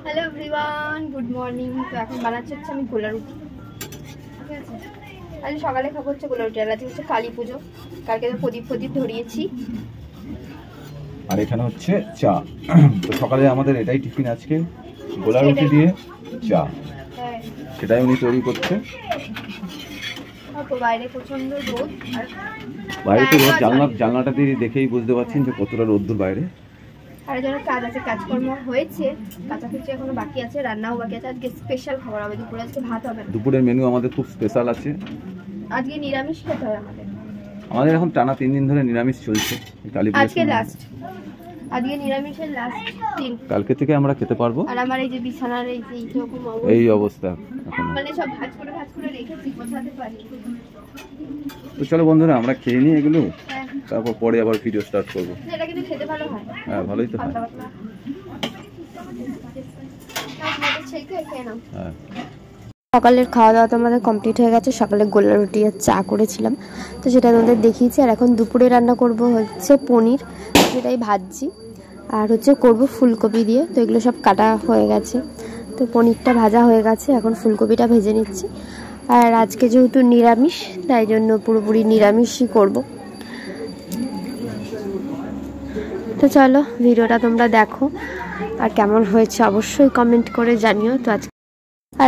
Hello everyone, good morning. তো এখন বানাচ্ছি হচ্ছে আমি গোলা রুটি। ঠিক আছে, আজ সকালে খাবো হচ্ছে গোলা রুটি। আর আজকে হচ্ছে কালী পুজো, কালকে তো প্রদীপ ধরিয়েছি। আর এখানে হচ্ছে চা। তো সকালে আমাদের এটাই টিফিন আজকে, গোলা রুটি দিয়ে চা। সেটাই উনি তৈরি করছে। বাইরে প্রচন্ড রোদ, আর বাইরে তো রোদ, জানলাটা দিয়ে দেখেই বুঝতে পারছেন যে কতটা রোদ্দুর বাইরে। আর জন্য কাজ আছে, কাজকর্ম হয়েছে, কাঁচাকুচি এখনো বাকি আছে, রান্নাও বাকি আছে। আজকে স্পেশাল খাবার হবে দুপুরে, আজকে ভাত হবে না। দুপুরের মেনু আমাদের খুব স্পেশাল আছে। আজকে নিরামিষ খেতে হয় আমাদের এখন টানা 3 দিন ধরে নিরামিষ চলছে। আজকে লাস্ট, আজকে নিরামিষের লাস্ট দিন। কালকে থেকে আমরা খেতে পারবো। আর আমার এই যে বিছানার এই অবস্থা এখন, মানে সব ভাঁজ করে রেখেছি, গোছাতে পারি। তো চলো বন্ধুরা, আমরা খেয়ে নিই এগুলো, তারপর পরে আবার ভিডিও স্টার্ট করবো। এটা কিন্তু খেতে ভালো হয়। হ্যাঁ, ভালোই তো হয়। হ্যাঁ, সকালের খাওয়া দাওয়া তো আমাদের কমপ্লিট হয়ে গেছে। সকালে গোলা রুটি আর চা করেছিলাম, তো সেটা তোমাদের দেখিয়েছি। আর এখন দুপুরে রান্না করব হচ্ছে পনির, সেটাই ভাজছি। আর হচ্ছে করব ফুলকপি দিয়ে। তো এগুলো সব কাটা হয়ে গেছে, তো পনিরটা ভাজা হয়ে গেছে, এখন ফুলকপিটা ভেজে নিচ্ছি। আর আজকে যেহেতু নিরামিষ, তাই জন্য পুরোপুরি নিরামিষই করব। তো চলো ভিডিওটা তোমরা দেখো, আর কেমন হয়েছে অবশ্যই কমেন্ট করে জানিও। তো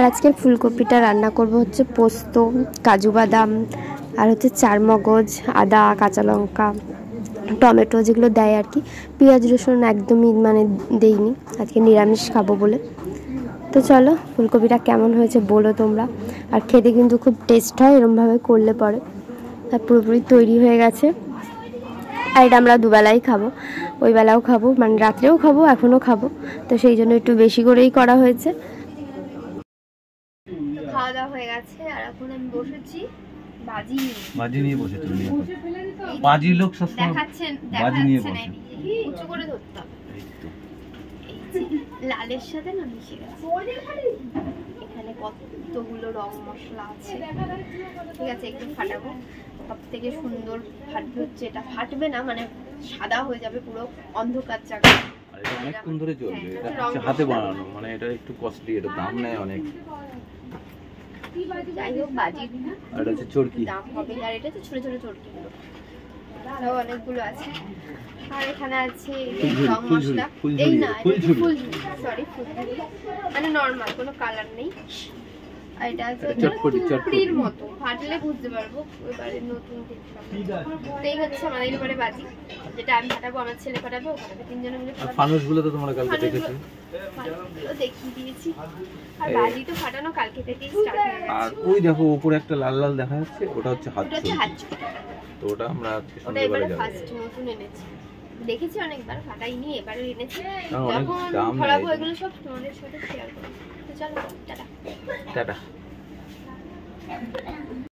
আজকের ফুলকপিটা রান্না করব হচ্ছে পোস্ত, কাজু বাদাম, আর হচ্ছে চারমগজ, আদা, কাঁচা লঙ্কা, টমেটো যেগুলো দেয় আর কি। পেঁয়াজ রসুন একদমই মানে দেইনি, আজকে নিরামিষ খাবো বলে। তো চলো ফুলকপিটা কেমন হয়েছে বলো তোমরা। আর খেতে কিন্তু খুব টেস্ট হয় এরমভাবে করলে পরে। আর পুরোপুরি তৈরি হয়ে গেছে। আর এটা আমরা দুবেলাই খাবো, ওই বেলাও খাবো, মানে রাত্রেও খাবো, এখনও খাবো। তো সেই জন্য একটু বেশি করেই করা হয়েছে। খাওয়া দাওয়া হয়ে গেছে, আর এখন আমি বসেছি বাজি নিয়ে বসে তুমি। বাজি লোক সবসময় দেখাচ্ছেন বাজি নিয়ে বসে। উঁচু করে ধরতাম, লালের সাথে না মিশে গেছে। এখানে কতগুলো রং মশলা আছে। ঠিক আছে, একটু ফাটাবো। সব থেকে সুন্দর ফাটবে হচ্ছে এটা, ফাটবে না মানে সাদা হয়ে যাবে পুরো অন্ধকার জায়গা। আর এটা অনেকক্ষণ ধরে চলবে। এটা হচ্ছে হাতে বানানো, মানে এটা একটু কস্টলি, এটা দাম নেয় অনেক। যাই হোক, বাজি আর এটা হচ্ছে চরকি দাম হবে। আর এটা তো ছোট ছোট চরকিগুলো, আরো অনেকগুলো আছে। আর এখানে আছে রং মশলা, এই না ফুলঝুরি, সরি ফুলঝুরি মানে নরমাল, কোনো কালার নেই। আর এটা আছে চটপটির মতো, ফাটলে বুঝতে পারবো। এবারে নতুন দেখলাম, এই হচ্ছে আমাদের এবারে বাজি, যেটা আমি ফাটাবো, আমার ছেলে ফাটাবো, ওখানে তিনজনে মিলে ফাটাবো। ফানুসগুলো তো তোমরা কালকে দেখেছো, ফানুসগুলো দেখিয়ে দিয়েছি। আর বাজি তো ফাটানো কালকে থেকেই স্টার্ট হয়ে গেছে। আর ওই দেখো উপরে একটা লাল লাল দেখা যাচ্ছে, ওটা হচ্ছে হাত ছোট। তো ওটা আমরা আজকে সন্ধ্যাবেলা যাব। ফার্স্ট নতুন এনেছি, দেখেছি অনেকবার, ফাটাইনি, এবারে এনেছি। অনেক দাম ফলাবো, এগুলো সব তোমাদের সাথে শেয়ার করব। তো চলো টাটা টাটা।